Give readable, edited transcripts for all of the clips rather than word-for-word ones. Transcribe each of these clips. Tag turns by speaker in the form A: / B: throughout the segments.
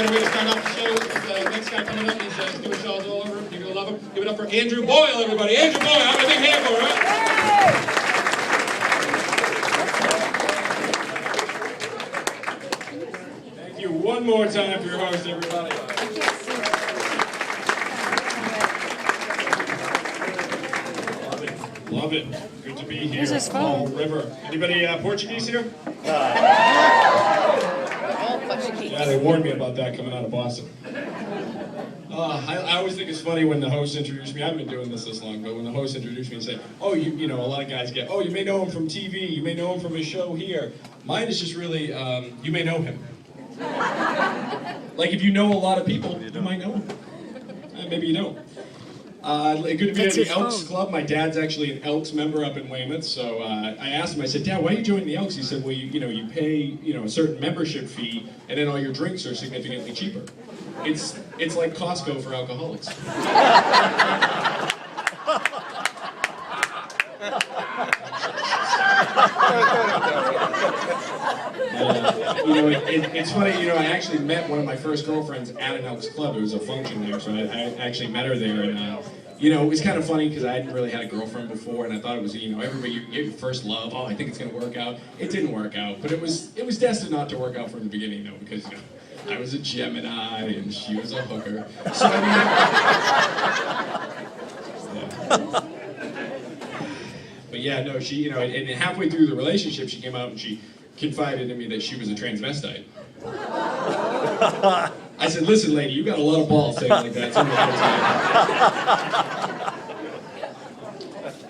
A: better way to start off the show. The next guy coming up is doing shows all over. You're gonna love him. Give it up for Andrew Boyle, everybody. Andrew Boyle, have a big hand for him, right? Thank you one more time for your host, everybody. Love it. Good to be here. Fall River. Anybody Portuguese here? Yeah, they warned me about that coming out of Boston. I always think it's funny when the host introduced me. I haven't been doing this long, but when the host introduced me and said, "Oh, you know, a lot of guys get, oh, you may know him from TV, you may know him from a show here." Mine is just really, you may know him. Like if you know a lot of people, you might know him. Maybe you don't. Good to be at the Elks Club. My dad's actually an Elks member up in Weymouth, so I asked him, I said, "Dad, why are you joining the Elks?" He said, "Well, you pay a certain membership fee, and then all your drinks are significantly cheaper. It's like Costco for alcoholics." It's funny, I actually met one of my first girlfriends at an Elks Club. It was a function there, so I actually met her there, and it was kind of funny because I hadn't really had a girlfriend before, and I thought it was, everybody, you get your first love, oh, I think it's going to work out. It didn't work out, but it was destined not to work out from the beginning, though, because, I was a Gemini, and she was a hooker. So, But yeah, no, she, and halfway through the relationship, she came out and she confided in me that she was a transvestite. I said, "Listen, lady, you got a lot of balls saying like that."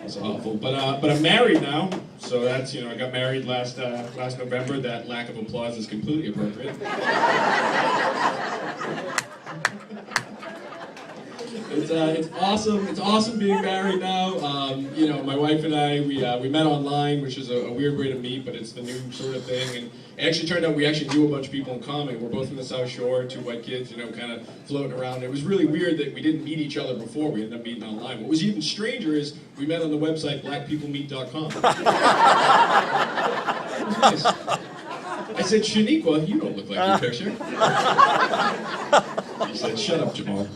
A: That's awful. But I'm married now, so that's, I got married last November. That lack of applause is completely appropriate. It's awesome. It's awesome being married now. My wife and I, we met online, which is a weird way to meet, but it's the new sort of thing. And it actually turned out we actually knew a bunch of people in common. We're both from the South Shore, two white kids, kind of floating around. It was really weird that we didn't meet each other before. We ended up meeting online. What was even stranger is we met on the website blackpeoplemeet.com. It was nice. I said, "Shaniqua, you don't look like your picture." He said, "Shut up, Jamal."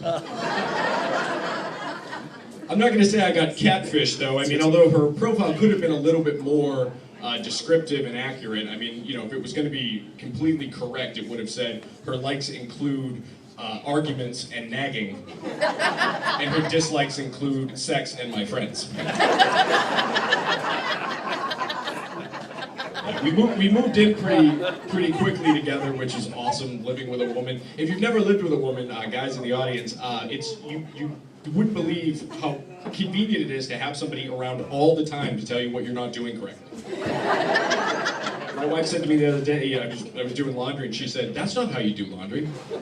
A: I'm not going to say I got catfished, though. I mean, although her profile could have been a little bit more descriptive and accurate. I mean, if it was going to be completely correct, it would have said her likes include arguments and nagging, and her dislikes include sex and my friends. We moved in pretty quickly together, which is awesome. Living with a woman. If you've never lived with a woman, guys in the audience, you wouldn't believe how convenient it is to have somebody around all the time to tell you what you're not doing correctly. My wife said to me the other day, I was doing laundry, and she said, "That's not how you do laundry." I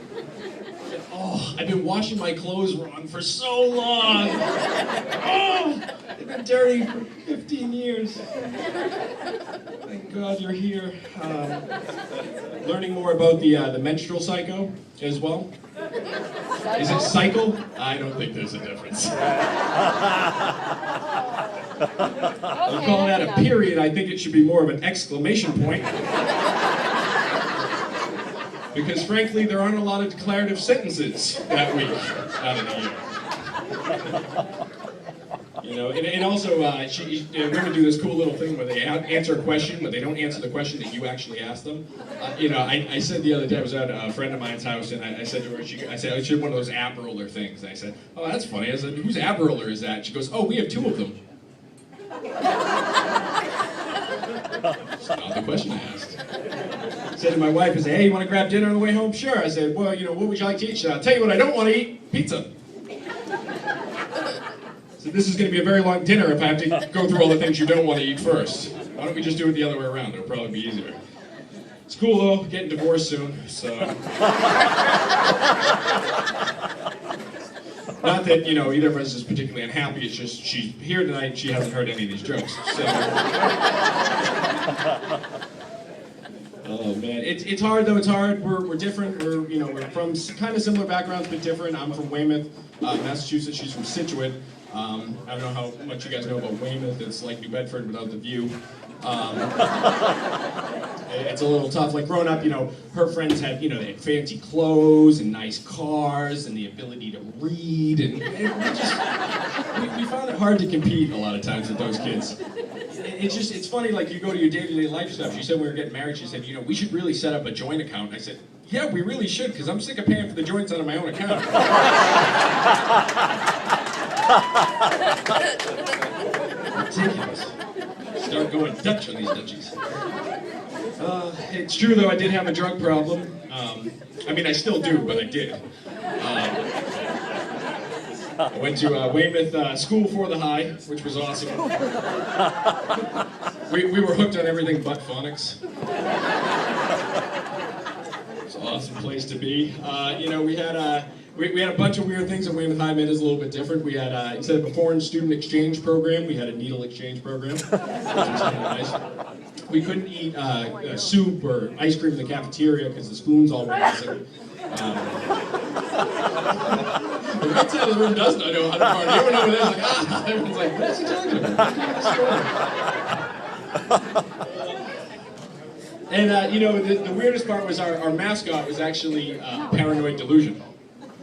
A: said, "Oh, I've been washing my clothes wrong for so long. Oh, they've been dirty for 15 years. Thank God you're here." Learning more about the menstrual cycle as well. Is it cycle? I don't think there's a difference. I'll call that a period. I think it should be more of an exclamation point. Because frankly, there aren't a lot of declarative sentences that week out of the year. And also, women do this cool little thing where they answer a question, but they don't answer the question that you actually asked them. I said the other day, I was at a friend of mine's house, and I said to her, she did one of those ab roller things. And I said, "Oh, that's funny." I said, "Whose ab roller is that?" She goes, "Oh, we have two of them." That's not the question I asked. I said to my wife, I said, "Hey, you want to grab dinner on the way home?" "Sure." I said, "Well, what would you like to eat?" She said, "I'll tell you what I don't want to eat, pizza." So this is going to be a very long dinner if I have to go through all the things you don't want to eat first. Why don't we just do it the other way around? It'll probably be easier. It's cool though, getting divorced soon, so. Not that, either of us is particularly unhappy, it's just she's here tonight and she hasn't heard any of these jokes, so. Oh man, it's hard though, it's hard. We're different, we're from kind of similar backgrounds but different. I'm from Weymouth, Massachusetts, she's from Scituate. I don't know how much you guys know about Weymouth. It's like New Bedford without the view. It's a little tough. Like growing up, her friends had, they had fancy clothes and nice cars and the ability to read, and we found it hard to compete a lot of times with those kids. It's funny, like you go to your day-to-day life stuff. She said when we were getting married, she said, we should really set up a joint account. And I said, yeah, we really should, because I'm sick of paying for the joints out of my own account. Ridiculous. Start going Dutch on these Dutchies. It's true, though, I did have a drug problem. I still do, but I did. I went to Weymouth School for the High, which was awesome. We were hooked on everything but phonics. It's an awesome place to be. We had a bunch of weird things at Weymouth High. Made us a little bit different. We had, instead of a foreign student exchange program, we had a needle exchange program, which was kind of nice. We couldn't eat soup or ice cream in the cafeteria because the spoons all were missing. The right side of the room does not know how to party. Everyone over there is like, everyone's like, what is he talking about? And, the weirdest part was our mascot was actually paranoid delusion.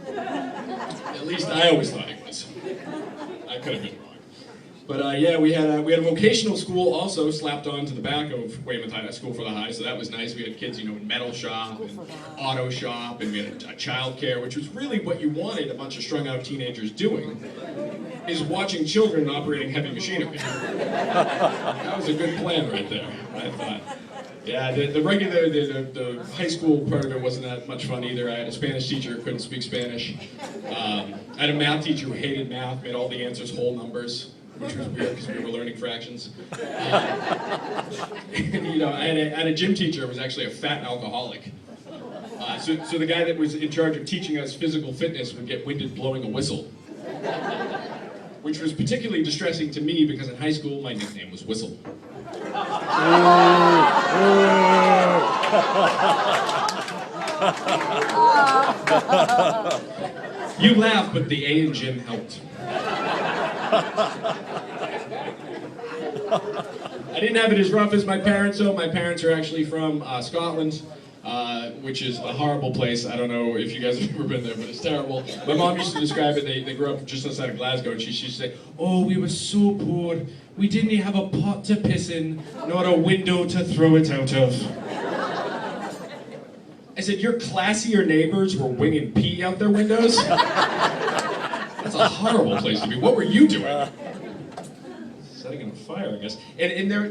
A: At least I always thought it was. I could have been wrong. But we had a vocational school also slapped onto the back of Weymouth High School for the High, so that was nice. We had kids, in metal shop and auto shop, and we had a child care, which was really what you wanted a bunch of strung out teenagers doing, is watching children operating heavy machinery. That was a good plan right there, I thought. Yeah, the high school part of it wasn't that much fun either. I had a Spanish teacher who couldn't speak Spanish. I had a math teacher who hated math, made all the answers whole numbers, which was weird because we were learning fractions. And, I had a gym teacher who was actually a fat alcoholic. So the guy that was in charge of teaching us physical fitness would get winded blowing a whistle, which was particularly distressing to me because in high school my nickname was Whistle. You laugh, but the A in gym helped. I didn't have it as rough as my parents, though. My parents are actually from Scotland, which is a horrible place. I don't know if you guys have ever been there, but it's terrible. My mom used to describe it. They grew up just outside of Glasgow, and she used to say, "Oh, we were so poor. We didn't have a pot to piss in, nor a window to throw it out of." I said, "Your classier neighbors were winging pee out their windows?" That's a horrible place to be. What were you doing? Setting on fire, I guess. And they're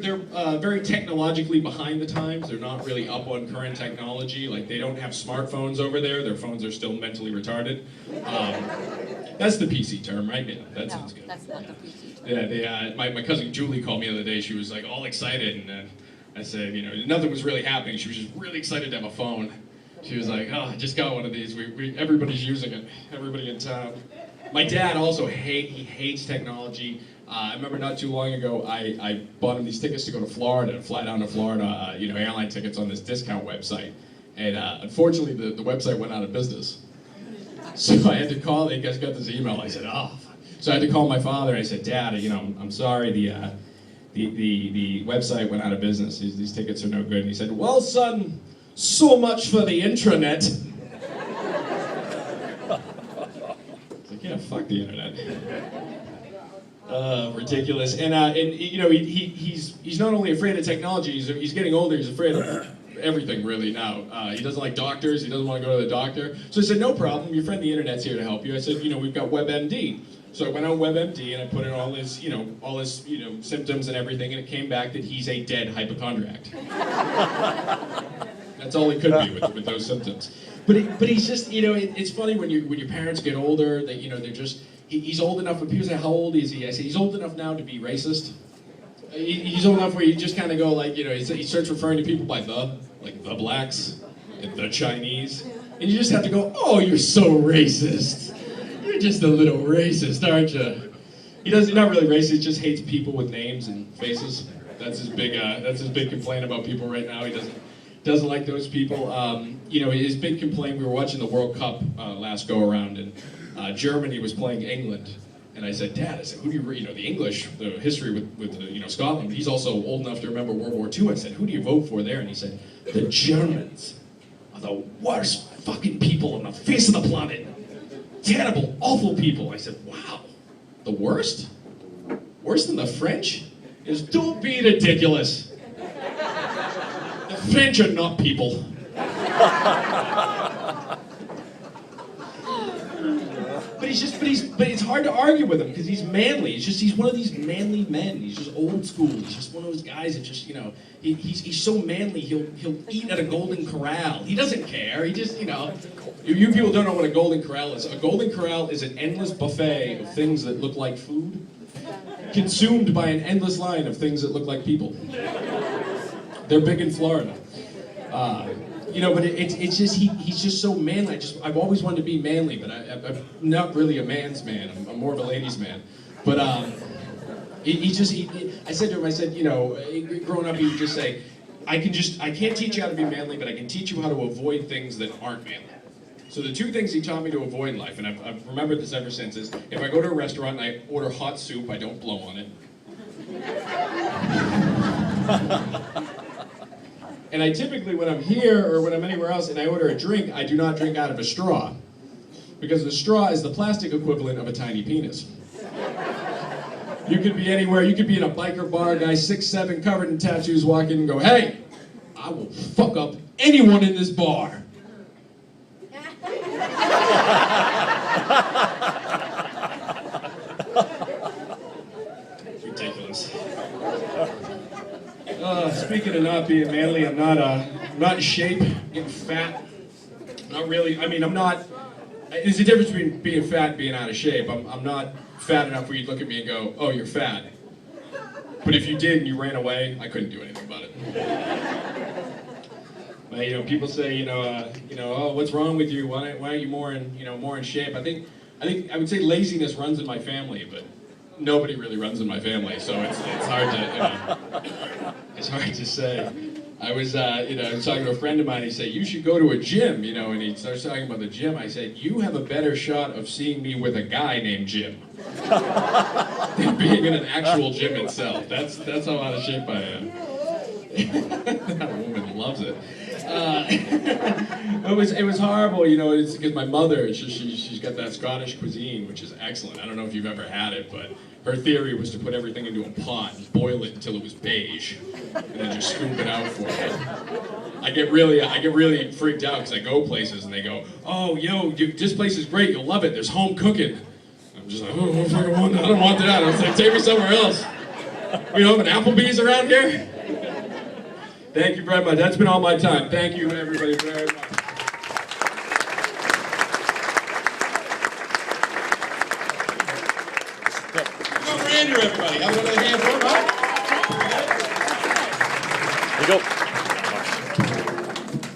A: very technologically behind the times. They're not really up on current technology. Like, they don't have smartphones over there. Their phones are still mentally retarded. That's the PC term, right? Yeah, that sounds good. That's not the PC term. Yeah, my cousin Julie called me the other day. She was like all excited, and I said, nothing was really happening. She was just really excited to have a phone. She was like, "Oh, I just got one of these. Everybody's using it. Everybody in town." My dad also hates technology. I remember not too long ago, I bought him these tickets to go to Florida, and fly down to Florida, airline tickets on this discount website. And unfortunately, the website went out of business. So I had to call, you guys got this email, I said, "Oh." So I had to call my father, and I said, "Dad, I'm sorry, the website went out of business. These tickets are no good." And he said, "Well, son, so much for the intranet." It's like, yeah, fuck the internet. Ridiculous. And he's not only afraid of technology, he's getting older, he's afraid of everything really now. He doesn't like doctors, he doesn't want to go to the doctor. So I said, "No problem, your friend the internet's here to help you." I said, "We've got WebMD." So I went on WebMD and I put in all his symptoms and everything, and it came back that he's a dead hypochondriac. That's all he could be with those symptoms. But he's just, it's funny when your parents get older, that they're just, he's old enough. When people say, "How old is he?" I say, he's old enough now to be racist. He's old enough where you just kind of go like, he starts referring to people by the blacks, and the Chinese, and you just have to go, "Oh, you're so racist. You're just a little racist, aren't you?" He's not really racist. He just hates people with names and faces. That's his big complaint about people right now. He doesn't like those people. His big complaint, we were watching the World Cup last go around, and Germany was playing England. And I said, Dad, I said, who do you read? You know, the English, the history with you know, Scotland, but he's also old enough to remember World War II. I said, who do you vote for there? And he said, the Germans are the worst fucking people on the face of the planet. Terrible, awful people. I said, wow, the worst? Worse than the French? He goes, don't be ridiculous. The French are not people. But it's hard to argue with him because he's manly. He's one of these manly men. He's just old school. He's just one of those guys that just, you know, he's so manly. He'll eat at a Golden Corral. He doesn't care. He just, you know, you people don't know what a Golden Corral is. A Golden Corral is an endless buffet of things that look like food, consumed by an endless line of things that look like people. They're big in Florida. You know, but it's just, he's just so manly. I've always wanted to be manly, but I'm not really a man's man. I'm more of a ladies' man. But I said to him, I said, you know, growing up, he would just say, I can't teach you how to be manly, but I can teach you how to avoid things that aren't manly. So the two things he taught me to avoid in life, and I've remembered this ever since, is if I go to a restaurant and I order hot soup, I don't blow on it. And I typically, when I'm here or when I'm anywhere else and I order a drink, I do not drink out of a straw. Because the straw is the plastic equivalent of a tiny penis. You could be anywhere, you could be in a biker bar, guy 6'7", covered in tattoos, walk in and go, hey, I will fuck up anyone in this bar. Ridiculous. Speaking of not being manly, I'm not in shape, getting fat. Not really. I mean, I'm not. There's a difference between being fat and being out of shape. I'm not fat enough where you'd look at me and go, "Oh, you're fat." But if you did and you ran away, I couldn't do anything about it. But, you know, people say, oh, what's wrong with you? Why aren't you more in shape? I think I would say laziness runs in my family, but nobody really runs in my family, so it's hard to it's hard to say. I was talking to a friend of mine. He said, "You should go to a gym," and he starts talking about the gym. I said, "You have a better shot of seeing me with a guy named Jim than being in an actual gym itself. That's how out of shape I am." That woman loves it. It was horrible, it's because my mother, she's got that Scottish cuisine, which is excellent. I don't know if you've ever had it, but her theory was to put everything into a pot and boil it until it was beige, and then just scoop it out for me. I get really freaked out because I go places and they go, "Oh, this place is great, you'll love it, there's home cooking." I'm just like, "Oh, I don't want that." I was like, "Take me somewhere else. We don't have an Applebee's around here?" Thank you very much. That's been all my time. Thank you, everybody, very much. Come on for Andrew, everybody. Have another hand for him, huh? Here you go.